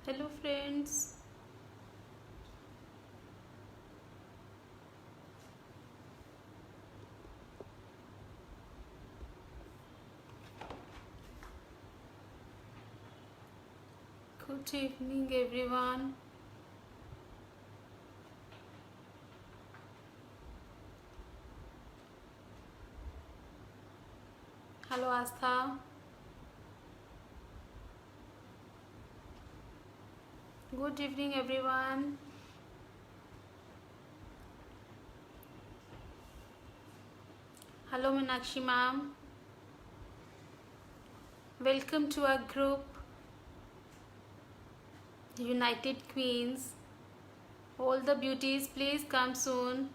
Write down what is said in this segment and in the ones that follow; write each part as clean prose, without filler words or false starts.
Hello friends. Good evening everyone. Hello Astha. Good evening everyone. Hello Meenakshi ma'am. Welcome to our group United Queens. All the beauties please come soon.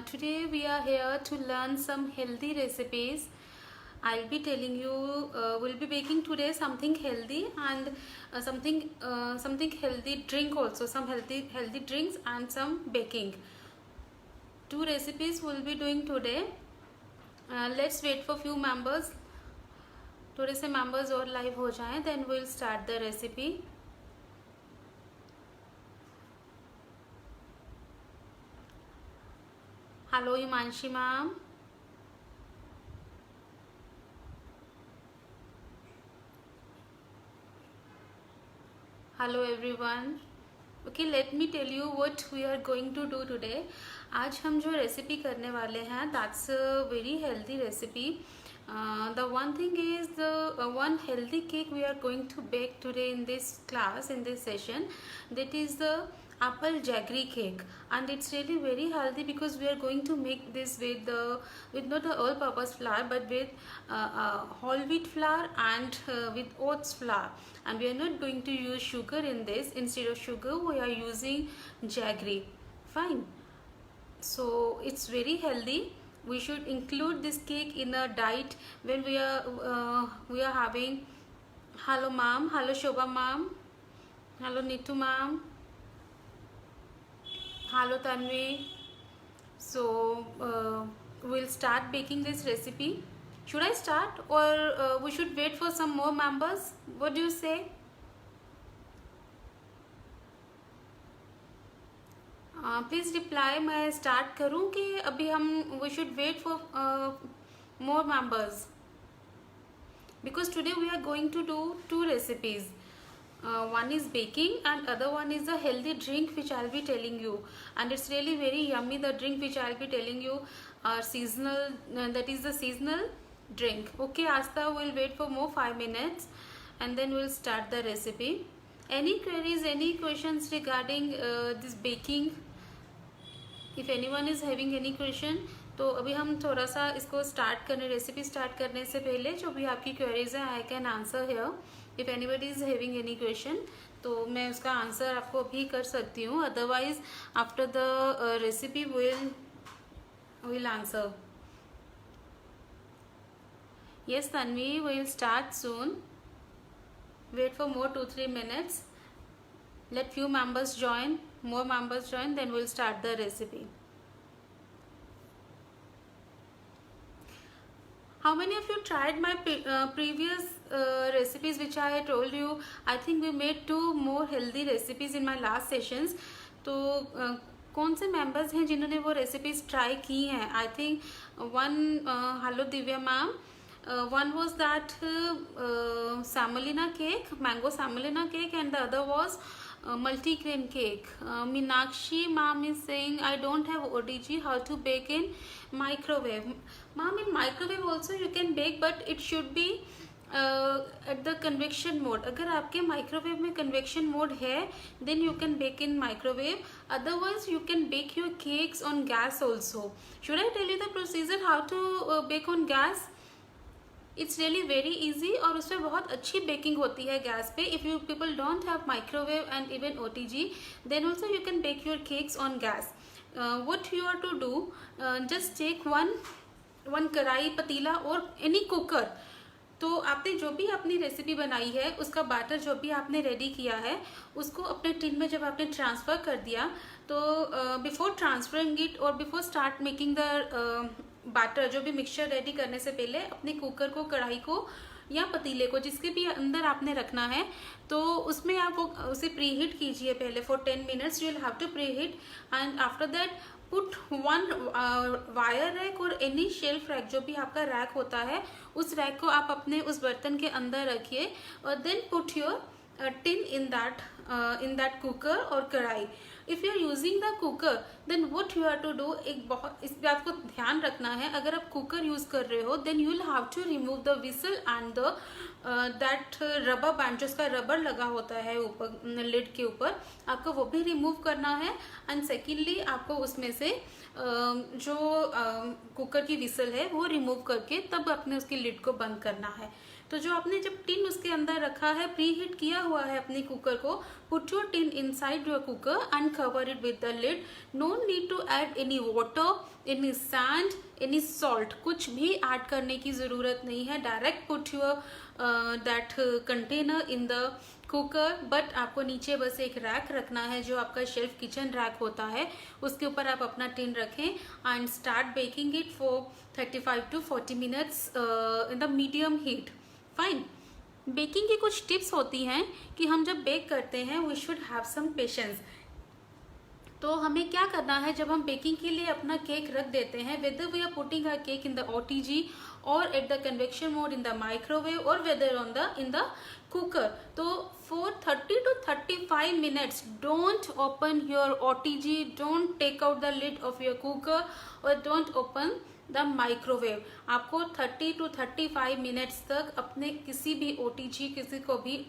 Today we are here to learn some healthy recipes. I'll be telling you, we'll be baking today something healthy and something healthy drink also, some healthy drinks and some baking. Two recipes we'll be doing today. Let's wait for few members. थोड़े से members और live हो जाएं, then we'll start the recipe. Hello Imanshi ma'am. Hello everyone. Okay, let me tell you what we are going to do today. आज हम जो recipe करने वाले हैं, that's a very healthy recipe. The one thing is the one healthy cake we are going to bake today in this class, in this session. That is the apple jaggery cake, and it's really very healthy because we are going to make this with not the all-purpose flour but with whole wheat flour and with oats flour, and we are not going to use sugar in this. Instead of sugar we are using jaggery. Fine. So it's very healthy. We should include this cake in a diet when we are having. Hello ma'am. Hello Shobha ma'am. Hello Nitu ma'am. Hello Tanvi. So we'll start baking this recipe. Should I start or we should wait for some more members? What do you say? Please reply. मैं start करूँ कि अभी हम we should wait for more members, because today we are going to do two recipes. One is baking and other one is a healthy drink which I'll be telling you, and it's really very yummy. The drink which I'll be telling you are seasonal, that is the seasonal drink. Okay Asta, we'll wait for more 5 minutes and then we'll start the recipe. Any queries, any questions regarding this baking? If anyone is having any question, तो अभी हम थोड़ा सा इसको start करने, recipe start करने से पहले जो भी आपकी क्वेरीज हैं, आई can answer here. If anybody is having any question तो मैं उसका आंसर आपको अभी कर सकती हूँ. Otherwise after the recipe will answer. Yes Tanvi, we'll start soon. Wait for more 2-3 minutes. Let few members join, more members join, then we'll start the recipe. How many of you tried my previous recipes which I told you? I think we made 2 more healthy recipes in my last sessions. तो कौन से members हैं जिन्होंने वो recipes try की हैं? I think one, hello Divya ma'am. One was that semolina cake, mango semolina cake, and the other was multi-grain cake. Meenakshi ma'am is saying I don't have OTG, how to bake in microwave. Ma'am, in microwave also you can bake, but it should be at the convection mode. अगर आपके microwave में convection mode है, then you can bake in microwave. Otherwise you can bake your cakes on gas also. Should I tell you the procedure how to bake on gas? It's really very easy और उसमें बहुत अच्छी baking होती है gas पे. If you people don't have microwave and even OTG, then also you can bake your cakes on gas. What you are to do, just take one कढ़ाई, पतीला और any cooker. तो आपने जो भी अपनी रेसिपी बनाई है उसका बैटर जो भी आपने रेडी किया है उसको अपने टिन में जब आपने ट्रांसफ़र कर दिया, तो बिफोर ट्रांसफरिंग इट और before start making the batter जो भी मिक्सचर रेडी करने से पहले अपने कुकर को, कढ़ाई को या पतीले को, जिसके भी अंदर आपने रखना है, तो उसमें आप उसे प्री हीट कीजिए पहले for 10 minutes. You will have to preheat and after that put one wire rack और एनी शेल्फ रैक, जो भी आपका रैक होता है, उस रैक को आप अपने उस बर्तन के अंदर रखिए और then put your tin in that cooker और कढ़ाई। If you are using the cooker then what you have to do, एक बहुत इस बात को ध्यान रखना है, अगर आप कुकर यूज कर रहे हो then you will have to remove the whistle and the that rubber band, जो उसका रबर लगा होता है ऊपर लिड के ऊपर, आपको वो भी रिमूव करना है। एंड सेकेंडली आपको उसमें से जो कुकर की विसल है वो रिमूव करके तब अपने उसकी लिड को बंद करना है। तो जो आपने जब टिन उसके अंदर रखा है, प्री हीट किया हुआ है अपने कुकर को, put your tin inside your cooker and cover it with the lid. No need to add any water, any sand, any salt, कुछ भी ऐड करने की जरूरत नहीं है। Direct put your that container in the cooker. But आपको नीचे बस एक रैक रखना है, जो आपका शेल्फ किचन रैक होता है, उसके ऊपर आप अपना टिन रखें and start baking it for 35 to 40 minutes in the medium heat. Fine. Baking की कुछ टिप्स होती हैं कि हम जब बेक करते हैं we should have some patience. तो हमें क्या करना है, जब हम बेकिंग के लिए अपना केक रख देते हैं, whether we are putting a cake in the OTG और at the convection mode in the microwave और whether on the in the cooker, तो for 30 to 35 minutes don't open your OTG, don't take out the lid of your cooker और don't open the microwave. आपको 30 to 35 minutes तक अपने किसी भी OTG किसी को भी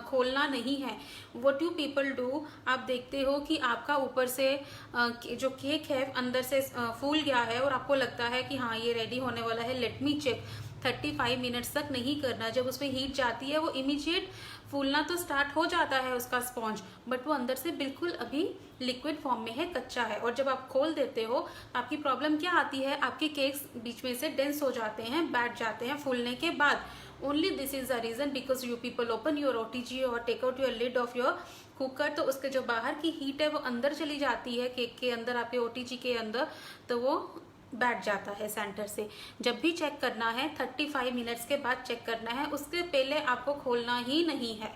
खोलना नहीं है। व्हाट यू पीपल डू, आप देखते हो कि आपका ऊपर से जो केक है अंदर से फूल गया है और आपको लगता है कि हाँ ये रेडी होने वाला है, लेट मी चेक। 35 मिनट्स तक नहीं करना। जब उसमें हीट जाती है वो इमीडिएट फूलना तो स्टार्ट हो जाता है उसका स्पॉन्ज, बट वो अंदर से बिल्कुल अभी लिक्विड फॉर्म में है, कच्चा है। और जब आप खोल देते हो आपकी प्रॉब्लम क्या आती है, आपके केक्स बीच में से डेंस हो जाते हैं, बैठ जाते हैं फूलने के बाद। Only this is the reason because you people open your OTG और take out your lid of your cooker, तो उसके जो बाहर की हीट है वो अंदर चली जाती है केक के अंदर, आपके OTG के अंदर, तो वो बैठ जाता है सेंटर से। जब भी चेक करना है 35 मिनट्स के बाद चेक करना है, उसके पहले आपको खोलना ही नहीं है।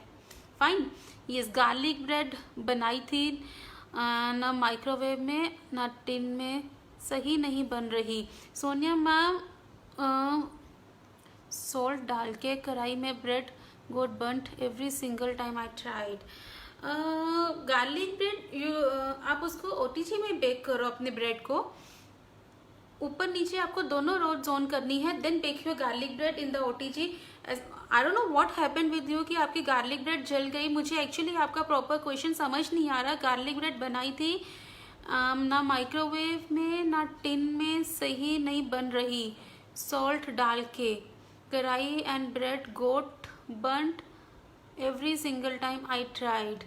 फाइन। ये गार्लिक ब्रेड बनाई थी ना माइक्रोवेव में ना टिन में, सही नहीं बन रही। सोनिया मैम सॉल्ट डाल के कढ़ाई में bread got burnt every single time I tried. Garlic bread आप उसको OTG में बेक करो अपने ब्रेड को, ऊपर नीचे आपको दोनों रो जोन करनी है, then bake your garlic bread in the OTG। I don't know what happened with you कि आपकी गार्लिक ब्रेड जल गई। मुझे एक्चुअली आपका प्रॉपर क्वेश्चन समझ नहीं आ रहा। गार्लिक ब्रेड बनाई थी ना माइक्रोवेव में ना टिन में, सही नहीं बन रही, सॉल्ट डाल के कढ़ाई and bread got burnt every single time I tried.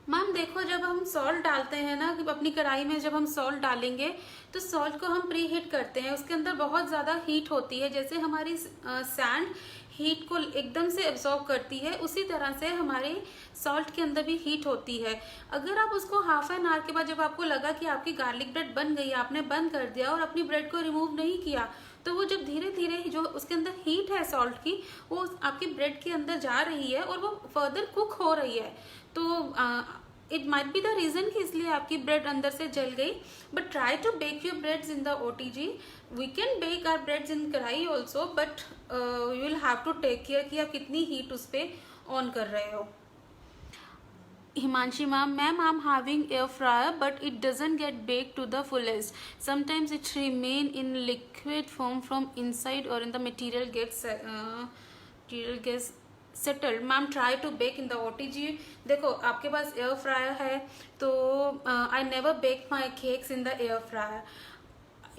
Ma'am देखो, जब हम सॉल्ट डालते हैं ना कि अपनी कढ़ाई में जब हम सॉल्ट डालेंगे तो सॉल्ट को हम प्री हीट करते हैं, उसके अंदर बहुत ज़्यादा हीट होती है। जैसे हमारी सैंड हीट को एकदम से एब्जॉर्ब करती है, उसी तरह से हमारे सॉल्ट के अंदर भी हीट होती है। अगर आप उसको हाफ एन आवर के बाद जब आपको लगा कि आपकी गार्लिक ब्रेड बन गई, आपने बंद कर दिया और अपनी ब्रेड को रिमूव नहीं किया, तो वो जब धीरे धीरे जो उसके अंदर हीट है सॉल्ट की, वो आपकी ब्रेड के अंदर जा रही है और वो फर्दर कुक हो रही है। तो it might be the reason कि इसलिए आपकी ब्रेड अंदर से जल गई। But try to bake your breads in the OTG। We can bake our breads in kadhai also, but you will have to take care कि आप कितनी हीट उस पर ऑन कर रहे हो। Himanshi ma'am, I'm having air fryer but it doesn't get baked to the fullest. Sometimes it remain in liquid form from inside or in the material gets settled. Ma'am, try to bake in the OTG. देखो आपके पास air fryer है तो I never bake my cakes in the air fryer.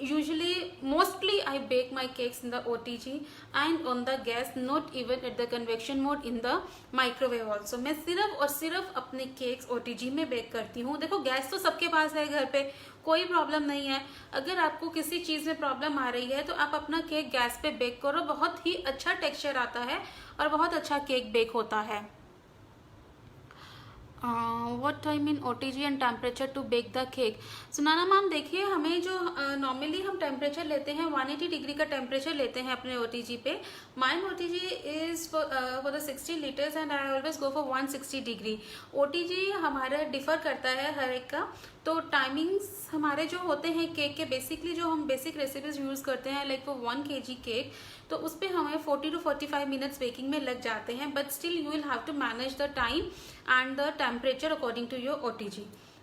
Usually, mostly I bake my cakes in the OTG and on the gas, not even at the convection mode in the microwave also. मैं सिर्फ और सिर्फ अपने cakes OTG में bake करती हूँ। देखो gas तो सबके पास है घर पे, कोई प्रॉब्लम नहीं है। अगर आपको किसी चीज़ में प्रॉब्लम आ रही है तो आप अपना केक गैस पे बेक करो, बहुत ही अच्छा टेक्सचर आता है और बहुत अच्छा केक बेक होता है। What time in OTG and temperature to bake the cake. सुनाना मैम, देखिए हमें जो नॉर्मली हम टेम्परेचर लेते हैं 180 डिग्री का टेम्परेचर लेते हैं अपने OTG पे। Mine OTG is for the 60 litres and I always go for 160 degree. OTG हमारा डिफर करता है हर एक का। तो टाइमिंग्स हमारे जो होते हैं केक के, बेसिकली जो हम बेसिक रेसिपीज यूज़ करते हैं लाइक फॉर 1 kg केक, तो उस पर हमें 40 to 45 मिनट्स बेकिंग में लग जाते हैं। But still you will have to manage the time and the temperature according to your OTG.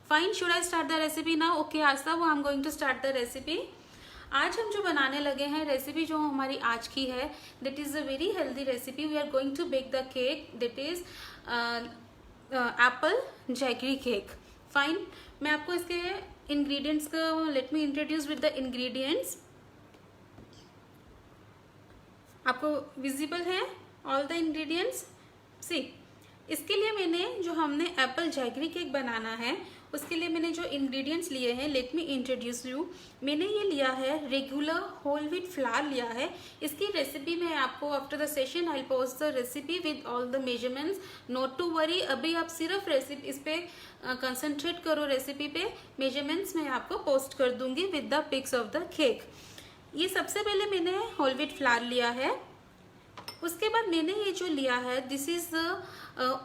Fine, should I start the recipe now? Okay, Asta, I am going to start the recipe. आज हम जो बनाने लगे हैं recipe जो हमारी आज की है, that is a very healthy recipe. We are going to bake the cake, that is apple jaggery cake. Fine, मैं आपको इसके ingredients का let me introduce with the ingredients. आपको visible है all the ingredients? See, इसके लिए मैंने जो हमने एप्पल जैगरी केक बनाना है उसके लिए मैंने जो इंग्रेडिएंट्स लिए हैं, लेट मी इंट्रोड्यूस यू। मैंने ये लिया है रेगुलर होल व्हीट फ्लावर लिया है। इसकी रेसिपी मैं आपको after the session I post the recipe with all the measurements. Not to worry, अभी आप सिर्फ रेसिपी इस पे कंसंट्रेट करो, रेसिपी पे मेजरमेंट्स मैं आपको पोस्ट कर दूंगी with the pics of the cake. ये सबसे पहले मैंने होल व्हीट फ्लावर लिया है। उसके बाद मैंने ये जो लिया है this is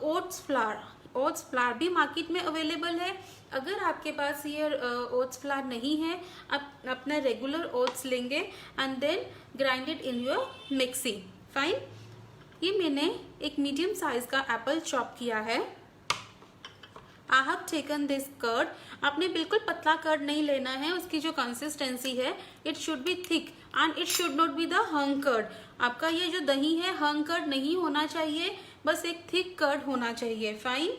oats flower. Oats flower भी मार्केट में अवेलेबल है। अगर आपके पास ये ओट्स फ्लावर नहीं है, आप अपना रेगुलर ओट्स लेंगे and then grinded in your mixie. Fine, ये मैंने एक मीडियम साइज का एप्पल चॉप किया है। I have taken this curd. आपने बिल्कुल पतला कर्ड नहीं लेना है, उसकी जो कंसिस्टेंसी है it should be thick and it should not be the hung curd. आपका ये जो दही है हंग कर्ड नहीं होना चाहिए, बस एक थिक कर्ड होना चाहिए। Fine,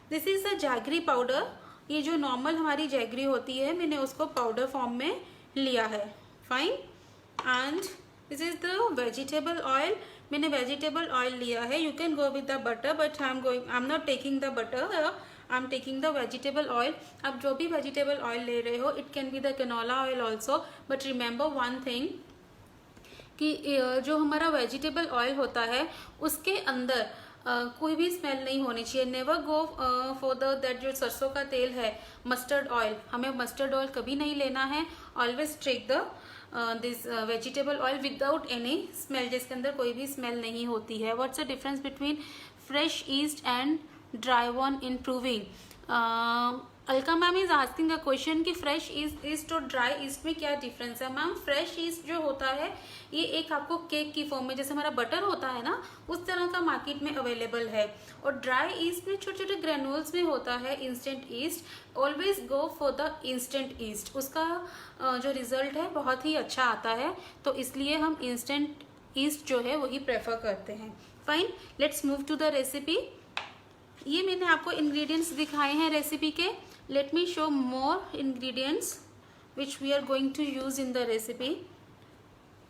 this is the jaggery powder. ये जो नॉर्मल हमारी जैगरी होती है मैंने उसको पाउडर फॉर्म में लिया है। Fine, and this is the vegetable oil. मैंने वेजिटेबल ऑयल लिया है। You can go with the butter but I am not taking the butter, I am taking the vegetable oil. आप जो भी वेजिटेबल ऑयल ले रहे हो, it can be the canola oil also, but remember one thing कि जो हमारा vegetable oil होता है उसके अंदर कोई भी स्मेल नहीं होनी चाहिए। Never go for the that जो सरसों का तेल है मस्टर्ड ऑयल, हमें मस्टर्ड ऑयल कभी नहीं लेना है। Always take the this vegetable oil without any smell, जिसके अंदर कोई भी स्मेल नहीं होती है। What's the difference between fresh yeast and dry one in proving? Alka ma'am is asking a question कि फ्रेश ईस्ट और ड्राई ईस्ट में क्या डिफरेंस है। मैम, फ्रेश ईस्ट जो होता है ये एक आपको केक की फॉर्म में, जैसे हमारा बटर होता है ना, उस तरह का मार्केट में अवेलेबल है। और ड्राई ईस्ट में छोटे छोटे ग्रेनुल्स में होता है instant east. Always go for the instant east, उसका जो रिजल्ट है बहुत ही अच्छा आता है, तो इसलिए हम इंस्टेंट ईस्ट जो है वही प्रेफर करते हैं। Fine, let's move to the recipe. ये मैंने आपको इंग्रेडिएंट्स दिखाए हैं रेसिपी के। Let me show more ingredients which we are going to use in the recipe.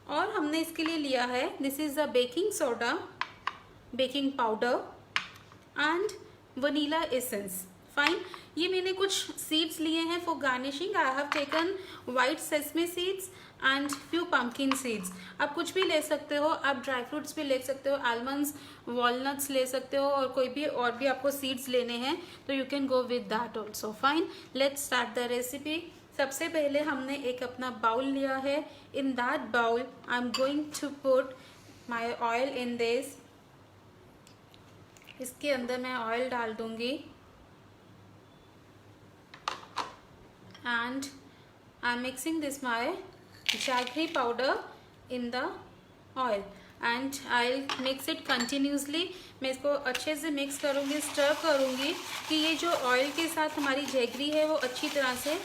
और हमने इसके लिए लिया है this is the baking soda, baking powder and vanilla essence. Fine, ये मैंने कुछ सीड्स लिए हैं for garnishing. I have taken white sesame seeds and few pumpkin seeds. आप कुछ भी ले सकते हो, आप ड्राई फ्रूट्स भी ले सकते हो, आलमंड्स, वॉलनट्स ले सकते हो, और कोई भी और भी आपको सीड्स लेने हैं तो you can go with that also. Fine, let's start the recipe. सबसे पहले हमने एक अपना बाउल लिया है। In that bowl I am going to put my oil in this. इसके अंदर मैं ऑयल डाल दूंगी and I am mixing this my jaggery powder in the oil and I'll mix it continuously। मैं इसको अच्छे से मिक्स करूँगी, स्टर करूँगी कि ये जो ऑयल के साथ हमारी जैगरी है वो अच्छी तरह से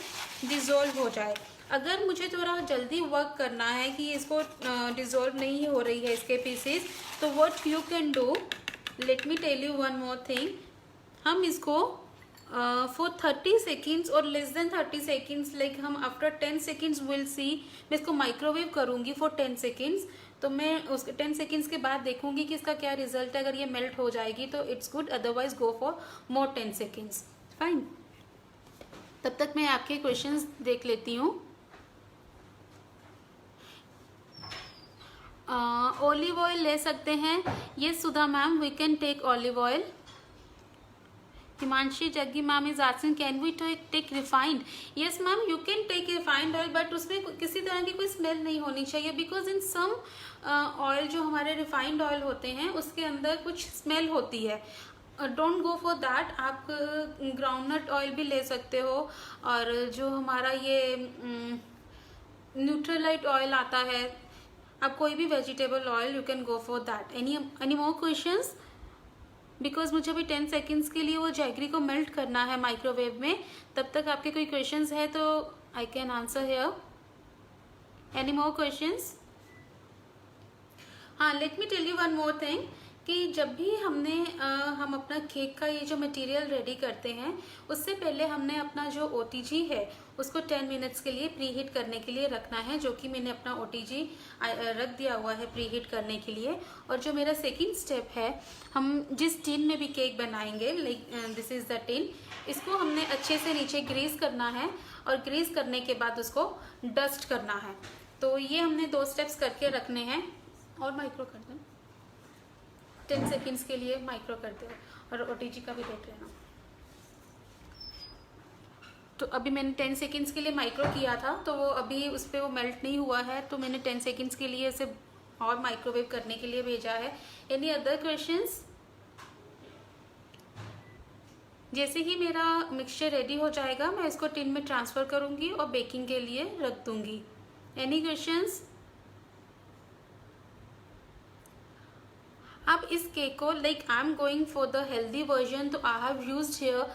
डिज़ोल्व हो जाए। अगर मुझे थोड़ा जल्दी वर्क करना है कि इसको डिज़ोल्व नहीं हो रही है इसके पीसेस, तो what you can do, let me tell you one more thing. हम इसको फॉर 30 सेकेंड्स और लेस देन 30 सेकेंड्स, लाइक हम आफ्टर 10 सेकेंड्स विल सी। मैं इसको माइक्रोवेव करूँगी फॉर 10 सेकेंड्स, तो मैं उसके 10 सेकेंड्स के बाद देखूंगी कि इसका क्या रिजल्ट है। अगर ये मेल्ट हो जाएगी तो it's good, otherwise go for more 10 seconds. Fine, तब तक मैं आपके क्वेश्चंस देख लेती हूँ। ऑलिव ऑयल ले सकते हैं। ये Sudha ma'am, we can take olive oil. Himanshi Jaggi ma'am is asking can we take refined? Yes ma'am, you can take refined oil, but उसमें किसी तरह की कोई स्मेल नहीं होनी चाहिए, बिकॉज इन सम ऑयल जो हमारे रिफाइंड ऑयल होते हैं उसके अंदर कुछ स्मेल होती है. Don't go for that. आप ग्राउंडनट ऑयल भी ले सकते हो, और जो हमारा ये न्यूट्रलाइट ऑयल आता है, आप कोई भी vegetable oil, you can go for that. Any more questions? Because मुझे अभी 10 सेकेंड्स के लिए वो जैगरी को मेल्ट करना है माइक्रोवेव में. तब तक आपके कोई क्वेश्चंस है तो I can answer here. Any more questions? हाँ, let me tell you one more thing कि जब भी हम अपना केक का ये जो मटेरियल रेडी करते हैं, उससे पहले हमने अपना जो OTG है उसको 10 मिनट्स के लिए प्री हीट करने के लिए रखना है, जो कि मैंने अपना OTG रख दिया हुआ है प्री हीट करने के लिए. और जो मेरा सेकंड स्टेप है, हम जिस टिन में भी केक बनाएंगे, like this is the tin, इसको हमने अच्छे से नीचे ग्रीस करना है, और ग्रीस करने के बाद उसको डस्ट करना है. तो ये हमने 2 स्टेप्स करके रखने हैं. और माइक्रो कर दें 10 सेकेंड्स के लिए, माइक्रो कर दो, और OTG का भी देख लेना. तो अभी मैंने 10 सेकेंड्स के लिए माइक्रो किया था, तो वो अभी उस पर वो मेल्ट नहीं हुआ है, तो मैंने 10 सेकेंड्स के लिए इसे और माइक्रोवेव करने के लिए भेजा है. Any other questions? जैसे ही मेरा मिक्सचर रेडी हो जाएगा, मैं इसको टिन में ट्रांसफ़र करूँगी और बेकिंग के लिए रख दूँगी. Any questions? अब इस केक को, like I am going for the healthy version, तो I have used here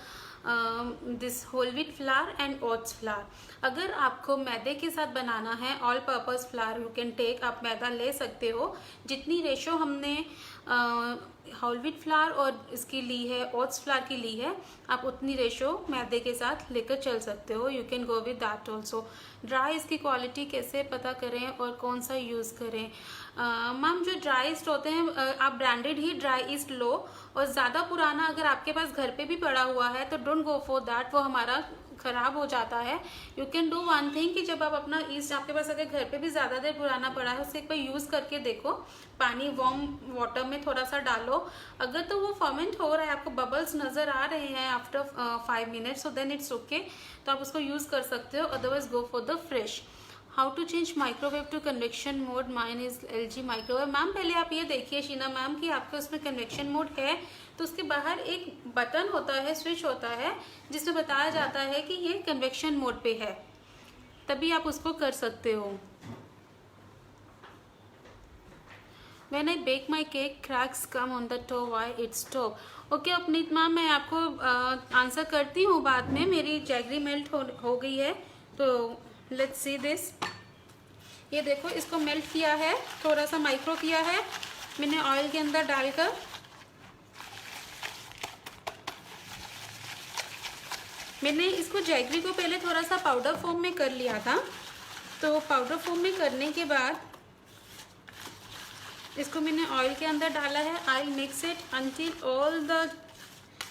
this whole wheat flour and oats flour. अगर आपको मैदे के साथ बनाना है, all purpose flour you can take, आप मैदा ले सकते हो. जितनी रेशो हमने होल व्हीट फ्लावर और इसकी ली है, ओट्स फ्लावर की ली है, आप उतनी रेशो मैदे के साथ लेकर चल सकते हो. You can go with that also. Dry इसकी क्वालिटी कैसे पता करें और कौन सा यूज़ करें? मैम, जो ड्राई ईस्ट होते हैं, आप ब्रांडेड ही ड्राई ईस्ट लो, और ज़्यादा पुराना अगर आपके पास घर पे भी पड़ा हुआ है तो डोंट गो फॉर दैट, वो हमारा ख़राब हो जाता है. You can do one thing कि जब आप अपना ईस्ट, आपके पास अगर घर पे भी ज़्यादा देर पुराना पड़ा है, उसे एक बार यूज़ करके देखो. पानी वार्म वाटर में थोड़ा सा डालो, अगर तो वो फर्मेंट हो रहा है, आपको बबल्स नज़र आ रहे हैं after 5 minutes, so then it's okay, तो आप उसको यूज़ कर सकते हो. Otherwise go for the fresh. How to change microwave to convection mode? Mine is LG microwave. Ma'am, पहले आप ये देखिए शीना मैम कि आपके उसमें कन्वेक्शन मोड है, तो उसके बाहर एक बटन होता है, स्विच होता है, जिसमें बताया जाता है कि ये कन्वेक्शन मोड पे है, तभी आप उसको कर सकते हो. When I bake my cake, cracks come on the top. Why it's top? Okay अपनीत ma'am, मैं आपको आंसर करती हूँ बाद में. मेरी जैगरी मेल्ट हो गई है, तो लेट्स सी दिस. ये देखो, इसको मेल्ट किया है, थोड़ा सा माइक्रो किया है मैंने ऑयल के अंदर डालकर. मैंने इसको जैगरी को पहले थोड़ा सा पाउडर फॉर्म में कर लिया था, तो पाउडर फॉर्म में करने के बाद इसको मैंने ऑयल के अंदर डाला है. I mix it until all the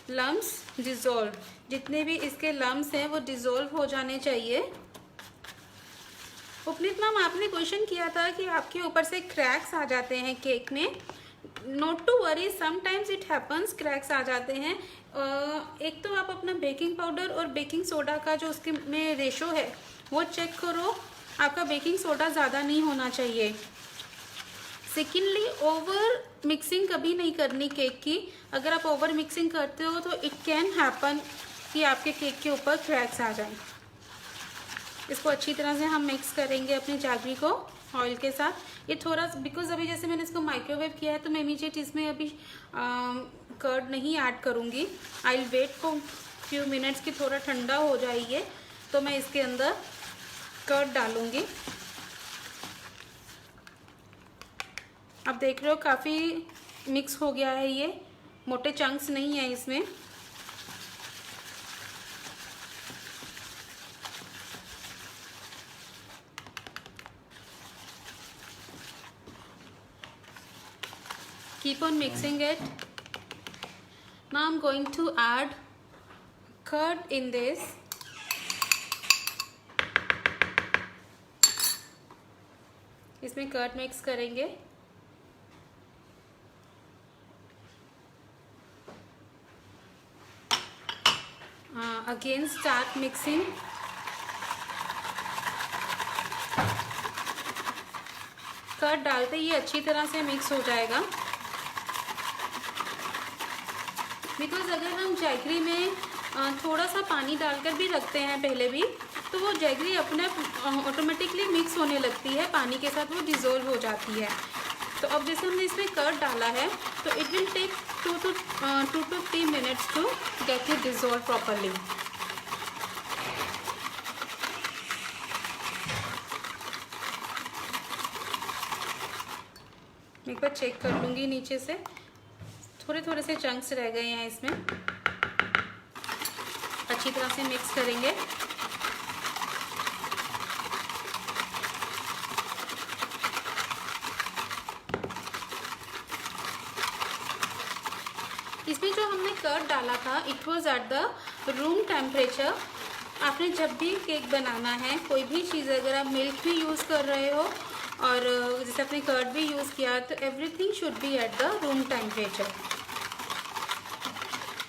lumps dissolve. जितने भी इसके लम्स हैं वो डिज़ोल्व हो जाने चाहिए. उपनीत मैम, आपने क्वेश्चन किया था कि आपके ऊपर से क्रैक्स आ जाते हैं केक में. Not to worry, sometimes it happens, cracks आ जाते हैं. एक तो आप अपना बेकिंग पाउडर और बेकिंग सोडा का जो उसके में रेशो है वो चेक करो. आपका बेकिंग सोडा ज़्यादा नहीं होना चाहिए. सेकेंडली, ओवर मिक्सिंग कभी नहीं करनी केक की. अगर आप ओवर मिक्सिंग करते हो तो इट कैन हैपन कि आपके केक के ऊपर क्रैक्स आ जाएं. इसको अच्छी तरह से हम मिक्स करेंगे अपनी जैगरी को ऑयल के साथ. ये थोड़ा, बिकॉज अभी जैसे मैंने इसको माइक्रोवेव किया है, तो मैं इमीडिएट इसमें अभी कर्ड नहीं ऐड करूँगी. I will wait for few minutes कि थोड़ा ठंडा हो जाए ये, तो मैं इसके अंदर कर्ड डालूँगी. आप देख रहे हो काफ़ी मिक्स हो गया है, ये मोटे चंक्स नहीं है इसमें. Keep on mixing it. Now I'm going to add curd in this. इसमें कर्ड मिक्स करेंगे. Again start mixing. कर्ड डालते ही अच्छी तरह से मिक्स हो जाएगा, बिकॉज अगर हम जैगरी में थोड़ा सा पानी डालकर भी रखते हैं पहले भी, तो वो जैगरी अपने ऑटोमेटिकली मिक्स होने लगती है, पानी के साथ वो डिज़ोल्व हो जाती है। तो अब जैसे हमने इसमें कर्ड डाला है तो it will take 2 to 3 minutes to get it dissolve properly. मैं एक बार चेक कर लूँगी, नीचे से थोड़े थोड़े से चंक्स रह गए हैं इसमें। अच्छी तरह से मिक्स करेंगे। इसमें जो हमने कर्ड डाला था it was at the room temperature. आपने जब भी केक बनाना है, कोई भी चीज़, अगर आप मिल्क भी यूज़ कर रहे हो और जैसे आपने कर्ड भी यूज़ किया, तो everything should be at the room temperature.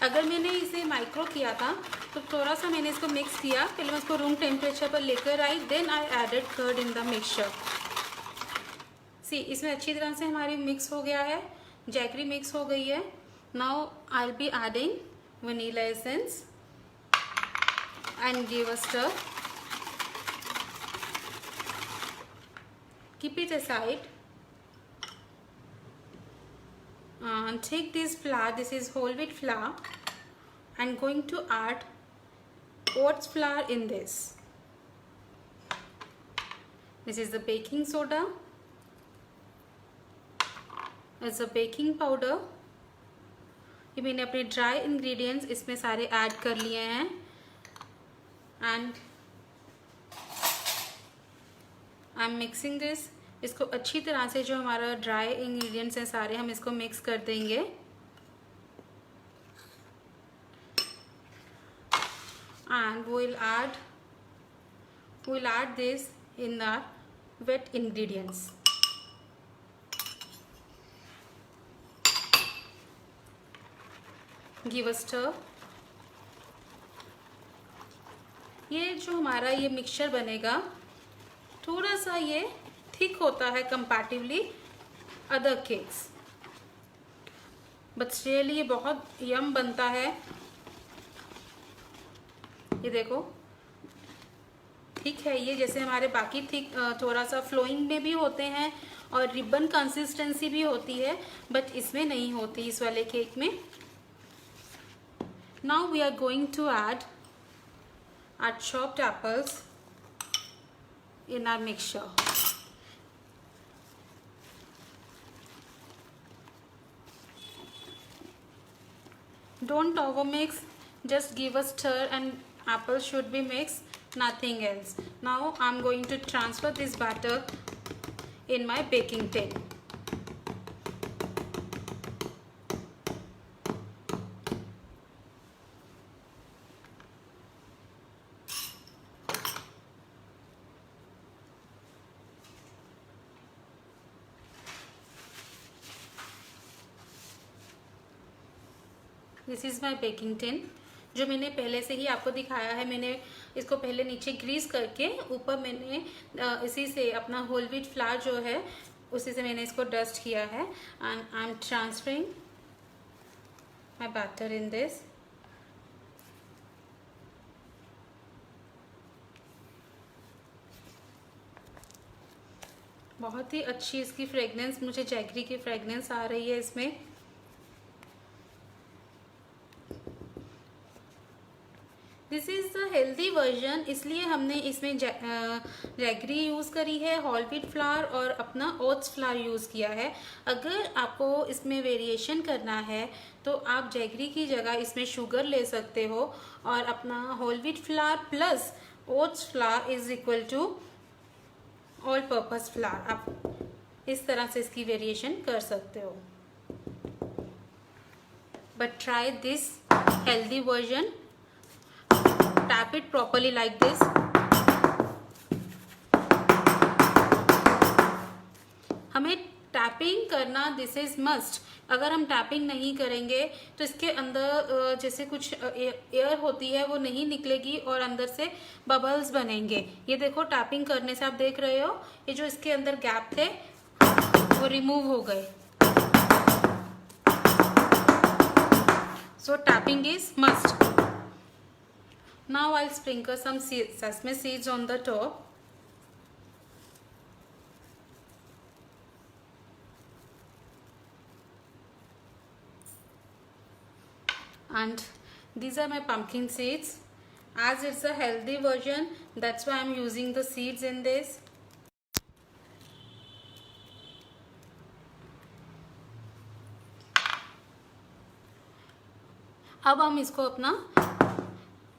अगर मैंने इसे माइक्रो किया था तो थोड़ा सा मैंने इसको मिक्स किया, पहले मैं इसको रूम टेम्परेचर पर लेकर आई, then I added curd in the mixture. See, इसमें अच्छी तरह से हमारी मिक्स हो गया है, जैगरी मिक्स हो गई है। Now I will be adding vanilla essence and give a stir. Keep it aside. Take this flour, this is whole wheat flour, and going to add oats flour in this. This is the baking soda, it's a baking powder. ये मैंने अपने dry ingredients इसमें सारे add कर लिए हैं and I am mixing this. इसको अच्छी तरह से, जो हमारा ड्राई इंग्रेडिएंट्स हैं सारे, हम इसको मिक्स कर देंगे। And we'll add this in our wet ingredients. Give a stir. ये जो हमारा ये मिक्सचर बनेगा, थोड़ा सा ये थिक होता है comparatively other cakes, but really ये बहुत यम बनता है। ये देखो थिक है ये, जैसे हमारे बाकी थिक थोड़ा सा फ्लोइंग में भी होते हैं और रिबन कंसिस्टेंसी भी होती है, बट इसमें नहीं होती, इस वाले केक में। Now we are going to add our chopped apples in our mixture. Don't overmix, just give a stir and apples should be mixed, nothing else. Now I'm going to transfer this batter in my baking tin. This is my baking tin, जो मैंने पहले से ही आपको दिखाया है। मैंने इसको पहले नीचे ग्रीस करके ऊपर मैंने इसी से अपना होल व्हीट फ्लावर जो है उसी से मैंने इसको डस्ट किया है। And I am transferring my batter in this. बहुत ही अच्छी इसकी फ्रेगनेंस, मुझे जैगरी की फ्रेगनेंस आ रही है इसमें। This is the healthy version, इसलिए हमने इसमें जैगरी यूज़ करी है, होल व्हीट फ्लावर और अपना ओट्स फ्लावर यूज़ किया है। अगर आपको इसमें वेरिएशन करना है तो आप जैगरी की जगह इसमें शुगर ले सकते हो और अपना whole wheat flour plus oats flour is equal to all purpose flour. आप इस तरह से इसकी वेरिएशन कर सकते हो, but try this healthy version. Tap it properly like this. हमें टैपिंग करना दिस इज मस्ट, अगर हम टैपिंग नहीं करेंगे तो इसके अंदर जैसे कुछ एयर होती है वो नहीं निकलेगी और अंदर से बबल्स बनेंगे। ये देखो टैपिंग करने से आप देख रहे हो ये जो इसके अंदर गैप थे वो रिमूव हो गए। So tapping is must. Now I'll sprinkle some sesame seeds on the top. And these are my pumpkin seeds. As it's a healthy version, that's why I'm using the seeds in this. अब हम इसको अपना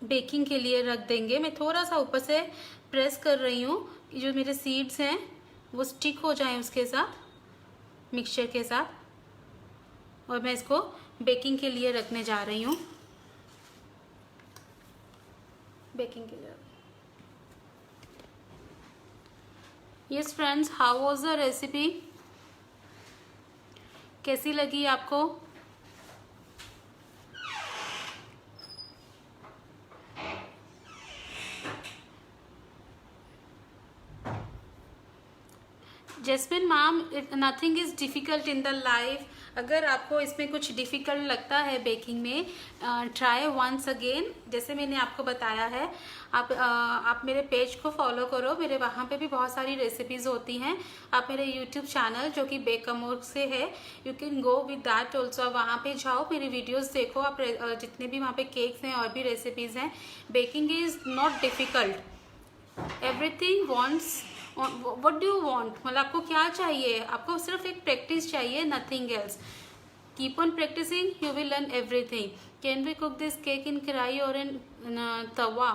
baking के लिए रख देंगे। मैं थोड़ा सा ऊपर से प्रेस कर रही हूँ, जो मेरे सीड्स हैं वो स्टिक हो जाएं उसके साथ, मिक्सचर के साथ, और मैं इसको बेकिंग के लिए रखने जा रही हूँ। बेकिंग के लिए। Yes friends, how was the recipe? कैसी लगी आपको? Jasmine ma'am, nothing is difficult in the life. अगर आपको इसमें कुछ डिफ़िकल्ट लगता है बेकिंग में, ट्राई वंस अगेन। जैसे मैंने आपको बताया है, आप मेरे पेज को फॉलो करो, मेरे वहाँ पे भी बहुत सारी रेसिपीज़ होती हैं। आप मेरे यूट्यूब चैनल जो कि बेक अमोर से है, you can go with that also. वहाँ पे जाओ, मेरी वीडियोस देखो। आप जितने भी वहाँ पे केक्स हैं और भी रेसिपीज़ हैं। Baking is not difficult, everything wants what do you want, मतलब आपको क्या चाहिए? आपको सिर्फ एक प्रैक्टिस चाहिए, nothing else. Keep on practicing, you will learn everything. Can we cook this cake in kadhai और in tawa?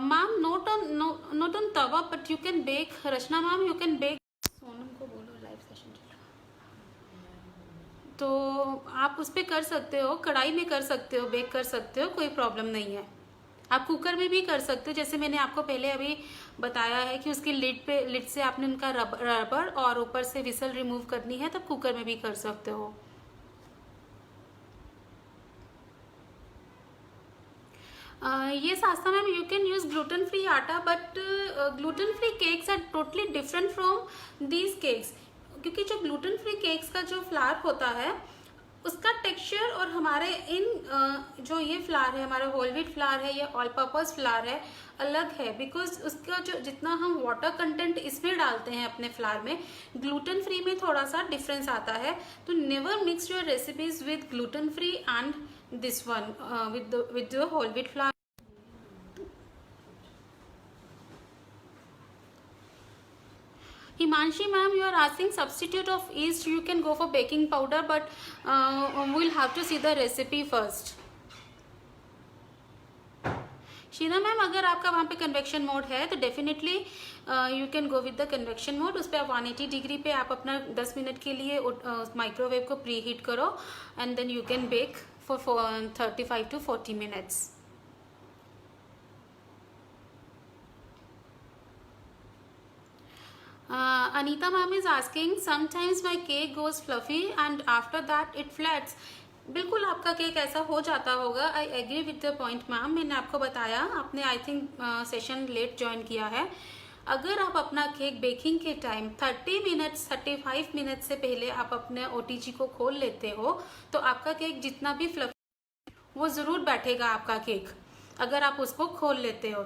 Ma'am, not on tawa, but you can bake. Rachna ma'am, you can bake. Sonam को बोलो, लाइव सेशन चल रहा। तो आप उस पर कर सकते हो, कढ़ाई में कर सकते हो, बेक कर सकते हो, कोई प्रॉब्लम नहीं है। आप कुकर में भी कर सकते हो, जैसे मैंने आपको पहले अभी बताया है कि उसकी लिड से आपने उनका रबर और ऊपर से विसल रिमूव करनी है, तब कुकर में भी कर सकते हो। ये Aastha ma'am, you can use gluten free atta, but gluten free cakes are totally different from these cakes. क्योंकि जो ग्लूटेन फ्री केक्स का जो फ्लावर होता है उसका टेक्सचर और हमारे इन जो ये फ्लावर है, हमारा होल व्हीट फ्लावर है या ऑल पर्पस फ्लावर है, अलग है। बिकॉज उसका जो जितना हम वाटर कंटेंट इसमें डालते हैं अपने फ्लावर में, ग्लूटेन फ्री में थोड़ा सा डिफरेंस आता है। तो never mix your recipes with gluten free and this one with the whole wheat flour. Himanshi ma'am, you are asking substitute of yeast. You can go for baking powder, but we'll have to see the recipe first. Sheena ma'am, अगर आपका वहाँ पे convection mode है तो definitely you can go with the convection mode. उस पर आप 180 degree पे आप अपना 10 मिनट के लिए माइक्रोवेव को प्री हीट करो and then you can bake for 35 to 40 minutes. Anita ma'am is asking, sometimes my cake goes fluffy and after that it flats. बिल्कुल आपका केक ऐसा हो जाता होगा। I agree with the point ma'am. मैंने आपको बताया, आपने I think session late join किया है। अगर आप अपना केक बेकिंग के टाइम 35 मिनट से पहले आप अपने ओटीजी को खोल लेते हो तो आपका केक जितना भी फ्लफी वो ज़रूर बैठेगा आपका केक, अगर आप उसको खोल लेते हो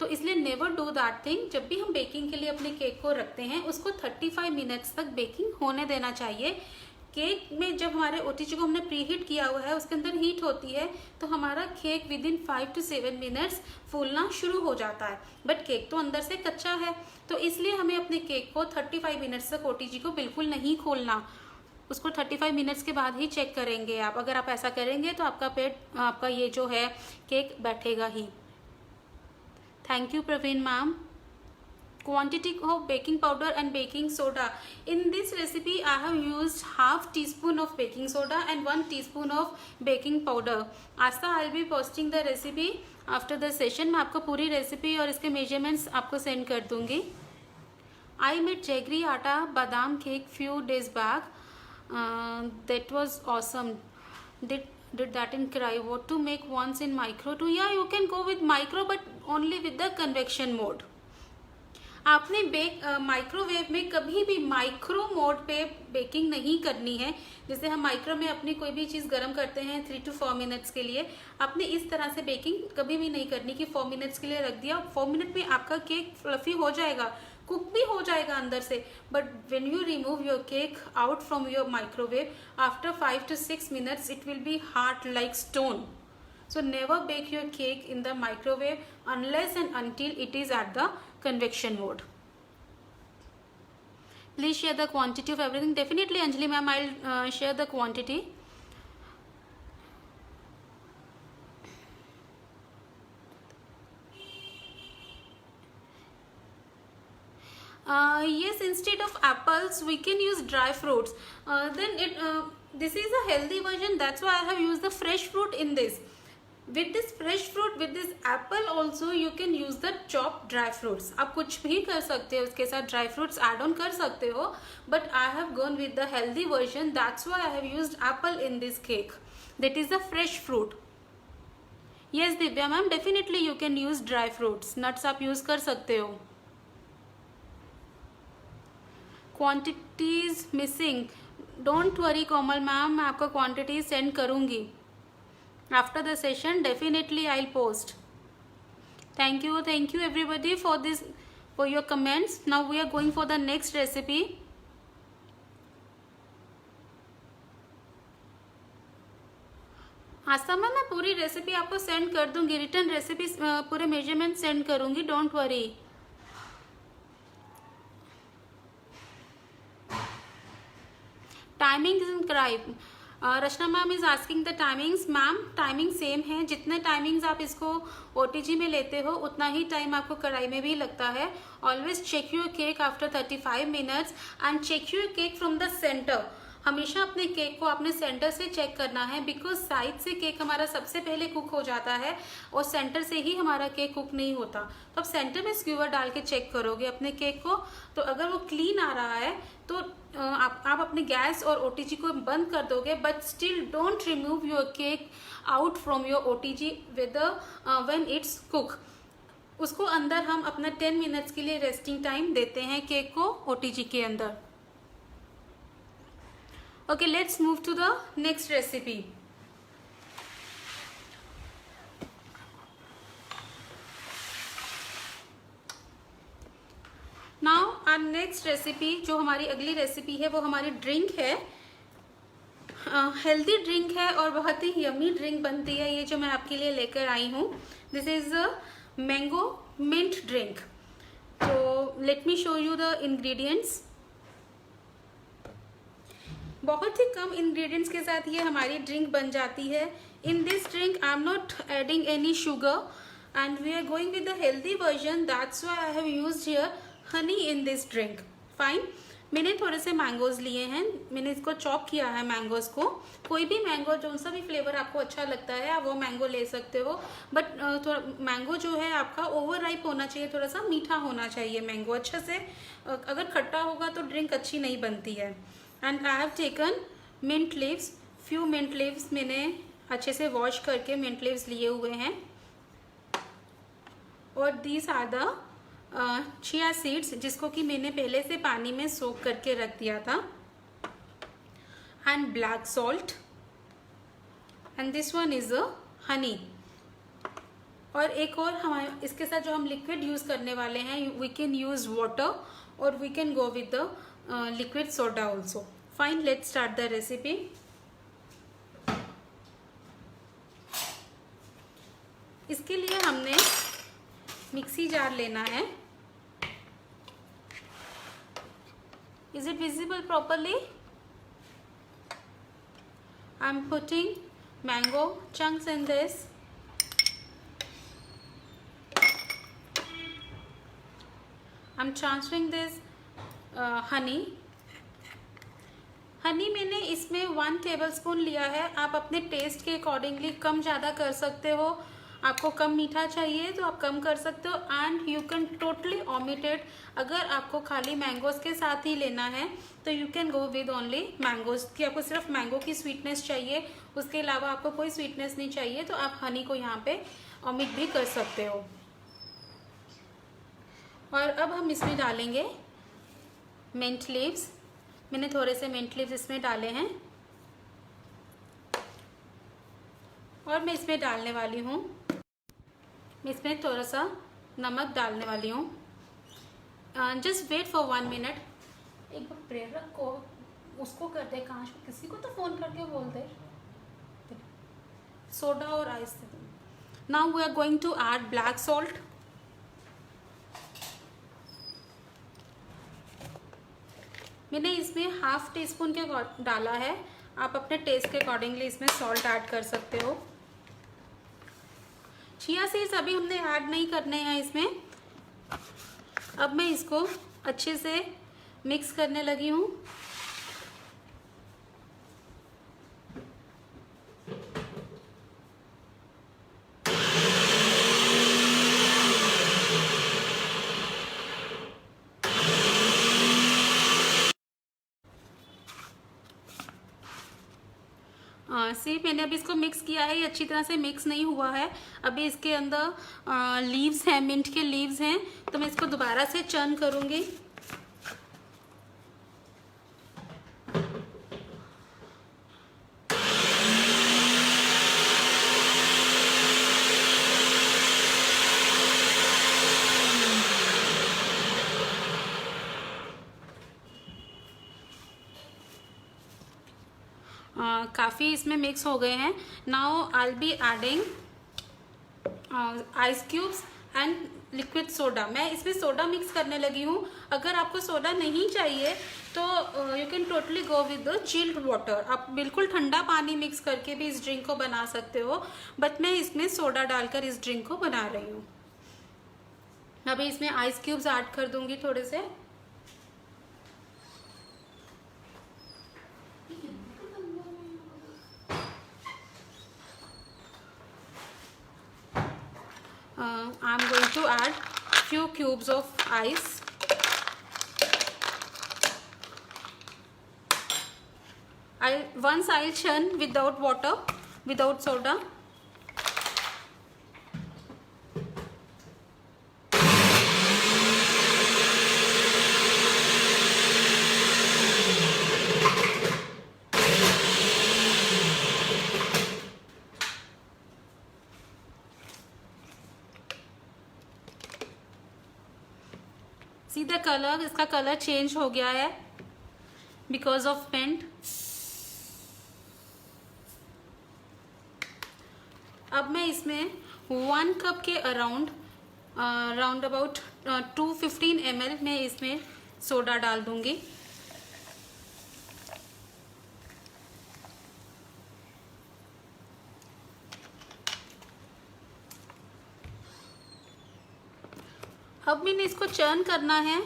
तो इसलिए नेवर डू दैट थिंग। जब भी हम बेकिंग के लिए अपने केक को रखते हैं उसको 35 मिनट्स तक बेकिंग होने देना चाहिए। केक में जब हमारे ओटीजी को हमने प्री हीट किया हुआ है उसके अंदर हीट होती है तो हमारा cake with in 5 to 7 minutes फूलना शुरू हो जाता है, बट केक तो अंदर से कच्चा है। तो इसलिए हमें अपने केक को 35 मिनट्स तक ओटीजी को बिल्कुल नहीं खोलना, उसको 35 मिनट्स के बाद ही चेक करेंगे आप। अगर आप ऐसा करेंगे तो आपका ये जो है केक बैठेगा ही। Thank you Praveen ma'am. Quantity of baking powder and baking soda. In this recipe I have used half teaspoon of baking soda and 1 teaspoon of baking powder. Asta, I'll be posting the recipe after the session. मैं आपको पूरी recipe और इसके measurements आपको send कर दूंगी। I made jaggery आटा बादाम cake few days back. That was awesome. Did that in cry? What to make once in micro too? Yeah, you can go with micro, but only with the convection mode. आपने microwave में कभी भी micro mode पे baking नहीं करनी है। जैसे हम माइक्रो में अपनी कोई भी चीज़ गर्म करते हैं 3 to 4 मिनट्स के लिए, आपने इस तरह से बेकिंग कभी भी नहीं करनी कि 4 मिनट्स के लिए रख दिया, 4 मिनट में आपका केक फ्लफी हो जाएगा, कुक भी हो जाएगा अंदर से। But when you remove your cake out from your microwave after 5 to 6 minutes it will be hard like stone. So never bake your cake in the microwave unless and until it is at the convection mode. Please share the quantity of everything. Definitely Anjali ma'am, I'll share the quantity. Yes, instead of apples we can use dry fruits. This is a healthy version, that's why I have used the fresh fruit in this. With this fresh fruit, with this apple also you can use the chopped dry fruits. आप कुछ भी कर सकते हो उसके साथ, dry fruits add on कर सकते हो, but I have gone with the healthy version, that's why I have used apple in this cake. That is the fresh fruit. Yes Divya ma'am, definitely you can use dry fruits. Nuts आप use कर सकते हो. Quantities missing. Don't worry Komal ma'am, मैं आपका quantity send करूँगी. After the session definitely I'll post. Thank you everybody for this, for your comments. Now we are going for the next recipe. Aastha ma'am, मैं पूरी recipe आपको send कर दूंगी, written recipe पूरे measurement send करूंगी, don't worry. Timing is inscribe. Rachna ma'am is asking the timings. Ma'am timing same है, जितने timings आप इसको ओटीजी में लेते हो उतना ही टाइम आपको कढ़ाई में भी लगता है. Always check your cake after 35 minutes and check your cake from the centre. हमेशा अपने केक को अपने सेंटर से चेक करना है, बिकॉज साइड से केक हमारा सबसे पहले कुक हो जाता है और सेंटर से ही हमारा केक कुक नहीं होता. तो आप सेंटर में स्क्यूवर डाल के चेक करोगे अपने केक को, तो अगर वो क्लीन आ रहा है तो आप अपने गैस और ओटीजी को बंद कर दोगे. But still don't remove your cake out from your OTG with when it's cook. उसको अंदर हम अपना 10 मिनट्स के लिए रेस्टिंग टाइम देते हैं केक को ओटीजी के अंदर. Okay, let's move to the next recipe. Now our next recipe, जो हमारी अगली रेसिपी है वो हमारी ड्रिंक है. हेल्दी ड्रिंक है और बहुत ही यमी ड्रिंक बनती है ये जो मैं आपके लिए लेकर आई हूँ. This is a mango mint drink. तो let me show you the ingredients. बहुत ही कम इंग्रेडिएंट्स के साथ ये हमारी ड्रिंक बन जाती है. In this drink I am not adding any sugar and we are going with the healthy version. That's why I have used here honey in this drink. Fine. मैंने थोड़े से मैंगोज लिए हैं, मैंने इसको चॉप किया है मैंगोज को. कोई भी मैंगो जो सा भी फ्लेवर आपको अच्छा लगता है आप वो मैंगो ले सकते हो. बट थोड़ा मैंगो जो है आपका ओवर राइप होना चाहिए, थोड़ा सा मीठा होना चाहिए मैंगो अच्छा से. अगर खट्टा होगा तो ड्रिंक अच्छी नहीं बनती है. And I have taken mint leaves. Few mint leaves मैंने अच्छे से वॉश करके मिंट लीव्स लिए हुए हैं. और these are the chia seeds, जिसको कि मैंने पहले से पानी में सोक करके रख दिया था. And black salt. And this one is a Honey. और एक और हमारे इसके साथ जो हम लिक्विड यूज करने वाले हैं, वी कैन यूज वाटर और we can go with the liquid soda also. Fine, let's start the recipe. इसके लिए हमने मिक्सी जार लेना है. Is it visible properly? I'm putting mango chunks in this. I'm transferring this Honey. Honey मैंने इसमें 1 tablespoon लिया है. आप अपने टेस्ट के अकॉर्डिंगली कम ज़्यादा कर सकते हो. आपको कम मीठा चाहिए तो आप कम कर सकते हो, and you can totally omit it. अगर आपको खाली मैंगोज के साथ ही लेना है तो you can go with only mangoes, कि आपको सिर्फ मैंगो की स्वीटनेस चाहिए, उसके अलावा आपको कोई स्वीटनेस नहीं चाहिए, तो आप हनी को यहाँ पे ओमिट भी कर सकते हो। और अब हम इसमें डालेंगे मिंट लीव्स। मैंने थोड़े से मिंट लीव्स इसमें डाले हैं, और मैं इसमें डालने वाली हूँ, मैं इसमें थोड़ा सा नमक डालने वाली हूँ। Just wait for 1 minute. एक बार प्रेरक को उसको कर दे, काश को किसी को तो फ़ोन करके बोल दे, सोडा और आइस दे दो। Now we are going to add black salt. मैंने इसमें ½ टीस्पून के डाला है, आप अपने टेस्ट के अकॉर्डिंगली इसमें सॉल्ट ऐड कर सकते हो। चिया सीड्स अभी हमने ऐड नहीं करने हैं इसमें। अब मैं इसको अच्छे से मिक्स करने लगी हूँ। सी मैंने अभी इसको मिक्स किया है, ये अच्छी तरह से मिक्स नहीं हुआ है। अभी इसके अंदर लीव्स हैं, मिंट के लीव्स हैं, तो मैं इसको दोबारा से चर्न करूँगी। काफ़ी इसमें मिक्स हो गए हैं। Now I will be adding ice cubes and liquid soda. मैं इसमें सोडा मिक्स करने लगी हूँ। अगर आपको सोडा नहीं चाहिए तो you can totally go with the chilled water. आप बिल्कुल ठंडा पानी मिक्स करके भी इस ड्रिंक को बना सकते हो, बट मैं इसमें सोडा डालकर इस ड्रिंक को बना रही हूँ। अभी इसमें आइस क्यूब्स ऐड कर दूंगी थोड़े से। I'm going to add few cubes of ice. Once I'll churn without water, without soda. See the colour, इसका कलर चेंज हो गया है बिकॉज ऑफ पेंट। अब मैं इसमें 1 कप के अराउंड राउंड अबाउट 215 ml में इसमें सोडा डाल दूंगी। अब मैंने इसको चर्न करना है,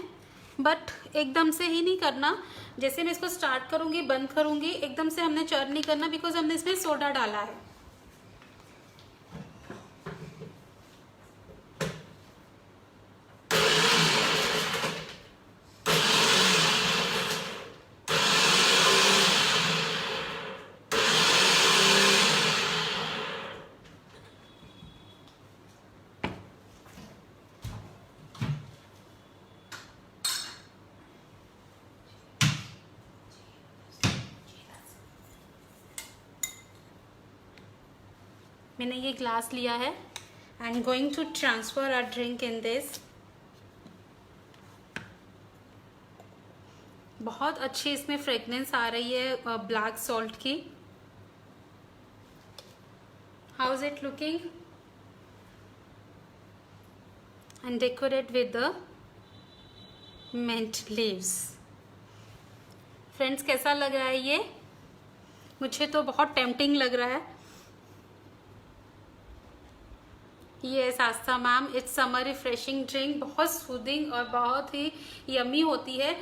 बट एकदम से ही नहीं करना। जैसे मैं इसको स्टार्ट करूंगी बंद करूंगी, एकदम से हमने चर्न नहीं करना बिकॉज हमने इसमें सोडा डाला है। मैंने ये ग्लास लिया है। I am going to transfer a drink in this. बहुत अच्छी इसमें फ्रेगनेंस आ रही है ब्लैक सॉल्ट की। How is it looking? And decorate with the mint leaves. Friends, कैसा लग रहा है ये? मुझे तो बहुत टेम्पटिंग लग रहा है। ये Aastha ma'am, it's summer refreshing drink, बहुत सूदिंग और बहुत ही यमी होती है।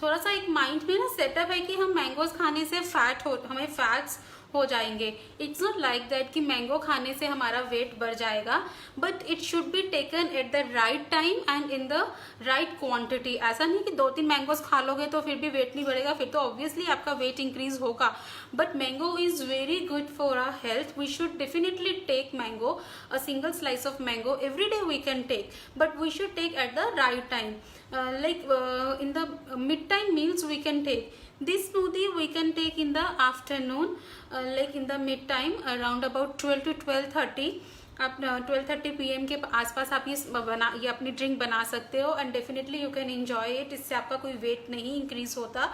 थोड़ा सा एक माइंड में ना सेटअप है कि हम मैंगोज खाने से हमें फैट्स हो जाएंगे। इट्स नॉट लाइक दैट कि मैंगो खाने से हमारा वेट बढ़ जाएगा, but it should be taken at the right time and in the right quantity. ऐसा नहीं कि 2-3 मैंगोज खा लोगे तो फिर भी वेट नहीं बढ़ेगा, फिर तो ऑब्वियसली आपका वेट इंक्रीज होगा। But mango is very good for our health. We should definitely take mango, a single slice of mango every day we can take, but we should take at the right time. Like in the mid-time meals we can take this smoothie. We can take in the afternoon, like in the mid-time around about 12 to 12:30. आप 12:30 PM के आसपास आप ये अपनी drink बना सकते हो and definitely you can enjoy it. इससे आपका कोई वेट नहीं इंक्रीज होता.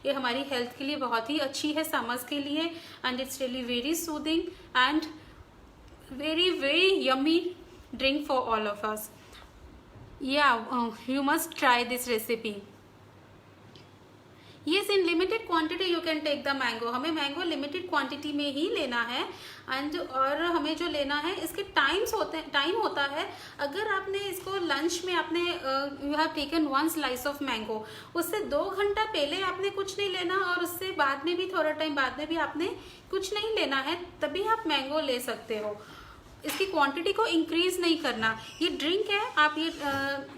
ये हमारी हेल्थ के लिए बहुत ही अच्छी है, समर्स के लिए, and it's really very soothing and very very yummy drink for all of us. Yeah, you must try this recipe. Yes, in limited quantity you can take the mango. हमें mango limited quantity में ही लेना है and और हमें जो लेना है इसके टाइम होता है. अगर आपने इसको लंच में आपने you have taken 1 slice of mango, उससे 2 घंटा पहले आपने कुछ नहीं लेना और उससे बाद में भी थोड़ा टाइम बाद में भी आपने कुछ नहीं लेना है, तभी आप मैंगो ले सकते हो. इसकी क्वांटिटी को इंक्रीज नहीं करना. ये ड्रिंक है, आप ये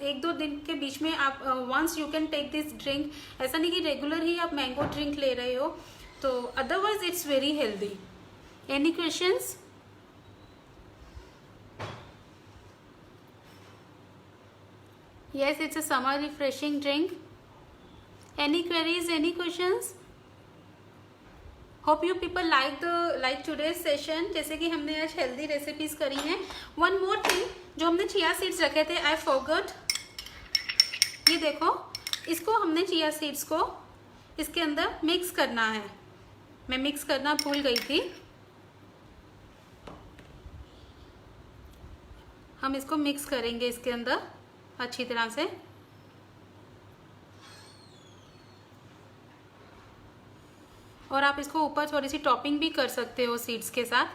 1-2 दिन के बीच में आप once you can take this drink. ऐसा नहीं कि रेगुलर ही आप मैंगो ड्रिंक ले रहे हो, तो otherwise it's very healthy. Any questions? Yes, it's a summer refreshing drink. Any queries, any questions? Hope you people like today's session. जैसे कि हमने आज हेल्दी रेसिपीज करी हैं. वन मोर थिंग, जो हमने चिया सीड्स रखे थे, आई फॉरगॉट. ये देखो, इसको हमने चिया सीड्स को इसके अंदर मिक्स करना है. मैं मिक्स करना भूल गई थी. हम इसको मिक्स करेंगे इसके अंदर अच्छी तरह से. और आप इसको ऊपर थोड़ी सी टॉपिंग भी कर सकते हो सीड्स के साथ.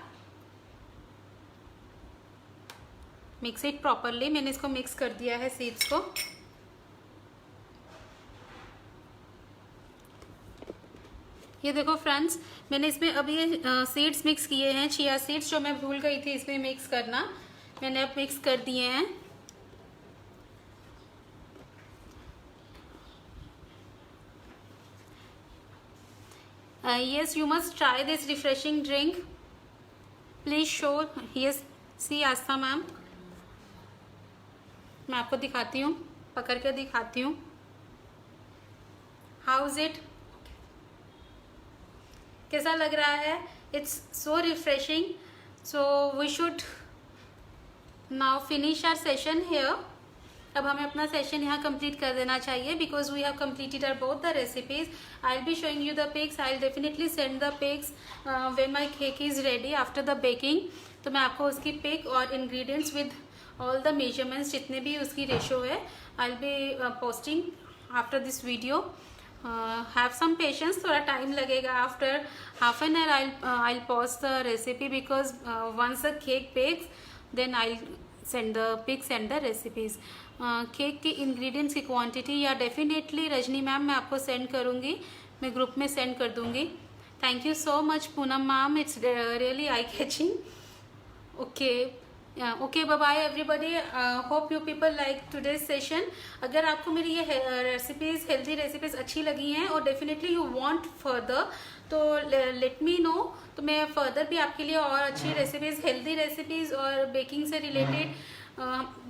Mix it properly. मैंने इसको मिक्स कर दिया है सीड्स को. ये देखो फ्रेंड्स, मैंने इसमें अब ये सीड्स मिक्स किए हैं. चिया सीड्स जो मैं भूल गई थी इसमें मिक्स करना, मैंने अब मिक्स कर दिए हैं. Yes, you must try this refreshing drink. Please show. Yes, see Aastha ma'am, मैं आपको दिखाती हूँ, पकड़ के दिखाती हूँ. How is it? कैसा लग रहा है? It's so refreshing. So we should now finish our session here. अब हमें अपना सेशन यहाँ कंप्लीट कर देना चाहिए, because we have completed our both the recipes. I will be showing you the pics. I will definitely send the pics when my cake is ready after the baking. तो मैं आपको उसकी pic और ingredients with all the measurements जितने भी उसकी ratio है, I will be posting after this video. Have some patience, थोड़ा टाइम लगेगा. After half an hour I will post the recipe, because once the cake bakes then I will send the pics and the recipes. Cake के ingredients की quantity या definitely Rajni ma'am मैं आपको send करूँगी, मैं group में send कर दूँगी. Thank you so much Poonam ma'am, it's really eye catching. Okay okay, bye bye everybody. Hope you people like today's session. अगर आपको मेरी ये रेसिपीज, हेल्दी रेसिपीज अच्छी लगी हैं और डेफिनेटली यू वांट फर्दर, तो लेट मी नो. तो मैं फर्दर भी आपके लिए और अच्छी रेसिपीज, हेल्दी रेसिपीज और बेकिंग से रिलेटेड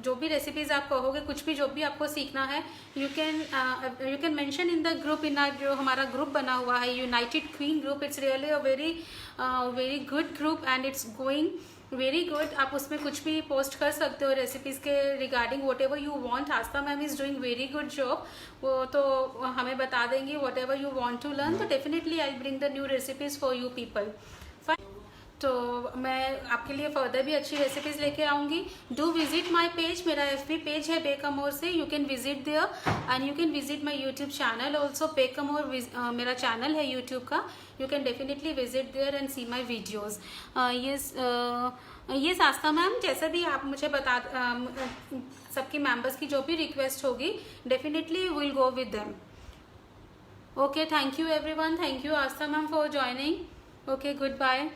जो भी रेसिपीज आप कहोगे, कुछ भी जो भी आपको सीखना है, you can mention in the group, in जो हमारा ग्रुप बना हुआ है united queen group. It's really a very good group and it's going very good. आप उसमें कुछ भी पोस्ट कर सकते हो रेसिपीज के regarding whatever you want. Aastha ma'am is doing very good job. वो तो हमें बता देंगी whatever you want to learn. तो definitely I bring the new recipes for you people. तो मैं आपके लिए फर्दर भी अच्छी रेसिपीज लेके आऊँगी. Do visit my page. मेरा FB पेज है बेकअमोर से. You can visit there and you can visit my YouTube channel also. Bakeamore मेरा चैनल है यूट्यूब का. You can definitely visit there and see my videos. ये Aastha ma'am, जैसा भी आप मुझे बता, सबकी मेम्बर्स की जो भी रिक्वेस्ट होगी, definitely will go with them. Okay, thank you everyone. Thank you Astha ma'am for joining. Okay, good bye.